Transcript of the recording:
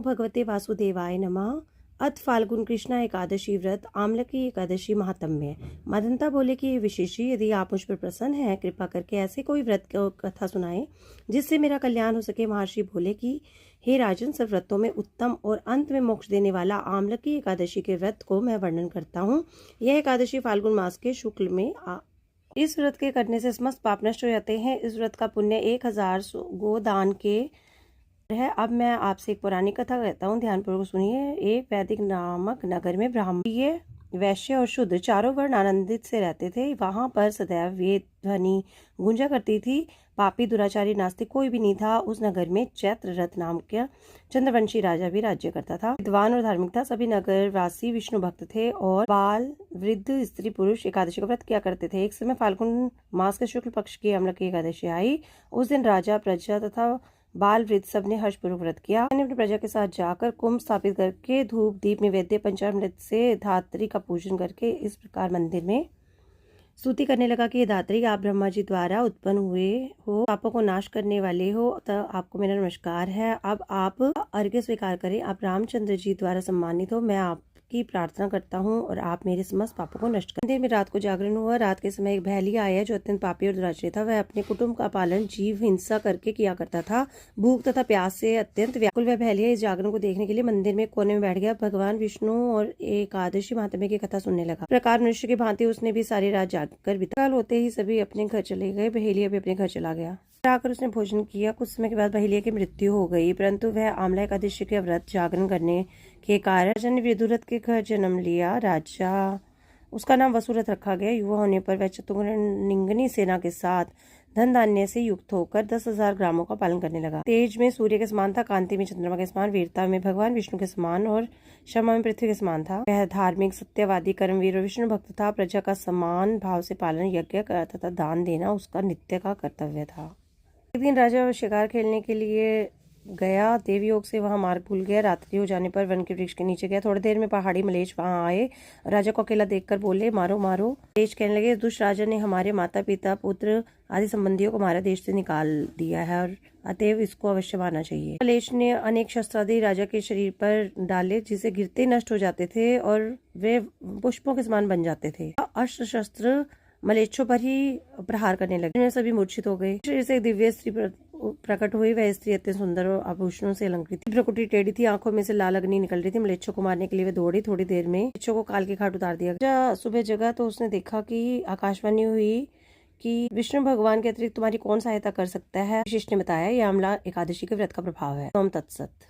भगवते वासुदेवाय नमः। अथ फाल्गुन कृष्णा एकादशी व्रत आमलकी एकादशी महात्म्य। मदनता बोले कि ये विशेषी, यदि आप मुझ पर प्रसन्न हैं, कृपा करके ऐसे कोई व्रत कथा सुनाएं जिससे मेरा कल्याण हो सके। महर्षि बोले कि हे राजन, सब व्रतों में उत्तम और अंत में मोक्ष देने वाला आमलकी एकादशी के व्रत को मैं वर्णन करता हूँ। यह एकादशी फाल्गुन मास के शुक्ल में इस व्रत के करने से समस्त पाप नष्ट हो जाते हैं। इस व्रत का पुण्य 1000 गोदान के है। अब मैं आपसे एक पुरानी कथा कहता हूँ, ध्यानपूर्वक सुनिए। एक वैदिक नामक नगर में ब्राह्मण, वैश्य और शूद्र चारों वर्ण आनंदित से रहते थे। वहां पर सदैव वेद ध्वनि गूंजा करती थी। पापी, दुराचारी, नास्तिक कोई भी नहीं था। उस नगर में चैत्र रथ नाम का चंद्रवंशी राजा भी राज्य करता था। विद्वान और धार्मिक था। सभी नगरवासी विष्णु भक्त थे और बाल, वृद्ध, स्त्री, पुरुष एकादशी का व्रत किया करते थे। एक समय फाल्गुन मास के शुक्ल पक्ष की अम्लकी एकादशी आई। उस दिन राजा, प्रजा तथा बाल, वृद्ध सब ने हर्षपूर्वक व्रत किया। मैंने अपनी प्रजा के साथ जाकर कुंभ स्थापित करके धूप दीप निवेद्य पंचामृत से धात्री का पूजन करके इस प्रकार मंदिर में स्तुति करने लगा कि धात्री, आप ब्रह्मा जी द्वारा उत्पन्न हुए हो, पापों को नाश करने वाले हो, तो आपको मेरा नमस्कार है। अब आप अर्घ्य स्वीकार करें। आप रामचंद्र जी द्वारा सम्मानित हो। मैं आपकी प्रार्थना करता हूँ और आप मेरे समस्त पापों को नष्ट कर। मंदिर में रात को जागरण हुआ। रात के समय एक बहलिया आया जो अत्यंत पापी और दुराचारी था। वह अपने कुटुंब का पालन जीव हिंसा करके किया करता था। भूख तथा प्यास से अत्यंत व्याकुल वह बहलिया इस जागरण को देखने के लिए मंदिर में कोने में बैठ गया। भगवान विष्णु और एकादशी महात्म्य की कथा सुनने लगा। प्रकार मनुष्य की भांति उसने भी सारी रात जागकर बिता। काल होते ही सभी अपने घर चले गए। बहेलिया भी अपने घर चला गया। आकर उसने भोजन किया। कुछ समय के बाद बहेलिया की मृत्यु हो गई, परंतु वह आमला एकादशी के व्रत जागरण करने के कारण राजा ने विदुरथ के घर जन्म लिया। राजा, उसका नाम वसुरथ रखा गया। युवा होने पर वह चतुर्निंगनी सेना के साथ धन धान्य से युक्त होकर 10,000 ग्रामों का पालन करने लगा। तेज में सूर्य के समान था, कांति में चंद्रमा के समान, वीरता में भगवान विष्णु के समान और क्षमा में पृथ्वी के समान था। वह धार्मिक, सत्यवादी, कर्मवीर और विष्णु भक्त था। प्रजा का समान भाव से पालन, यज्ञ तथा दान देना उसका नित्य का कर्तव्य था। एक दिन राजा शिकार खेलने के लिए गया। देव योग से वहां मार्ग भूल गया। रात्रि हो जाने पर वन के वृक्ष के नीचे गया। थोड़ी देर में पहाड़ी मलेच्छ वहां आए। राजा को अकेला देखकर बोले, मारो मारो। मलेच्छ कहने लगे, दुष्ट राजा ने हमारे माता पिता, पुत्र आदि संबंधियों को हमारे देश से निकाल दिया है और अतएव इसको अवश्य मारना चाहिए। मलेच्छ ने अनेक शस्त्र आदि राजा के शरीर पर डाले, जिसे गिरते नष्ट हो जाते थे और वे पुष्पों के समान बन जाते थे। अस्त्र शस्त्र मलेच्छों पर ही प्रहार करने लगे। सभी मूर्छित हो गए। शरीर से एक दिव्य स्त्री प्रकट हुई। वह स्त्री अत्यंत सुंदर और आभूषणों से अलंकृत थी। प्रकृति टेढ़ी थी। आंखों में से लाल अग्नि निकल रही थी। मलेच्छों को मारने के लिए वे दौड़ी। थोड़ी देर में मलेच्छों को काल की घाट उतार दिया। सुबह जगा तो उसने देखा कि आकाशवाणी हुई कि विष्णु भगवान के अतिरिक्त तुम्हारी कौन सहायता कर सकता है। वशिष्ठ ने बताया, यह आमला एकादशी के व्रत का प्रभाव है। ओम तत्सत।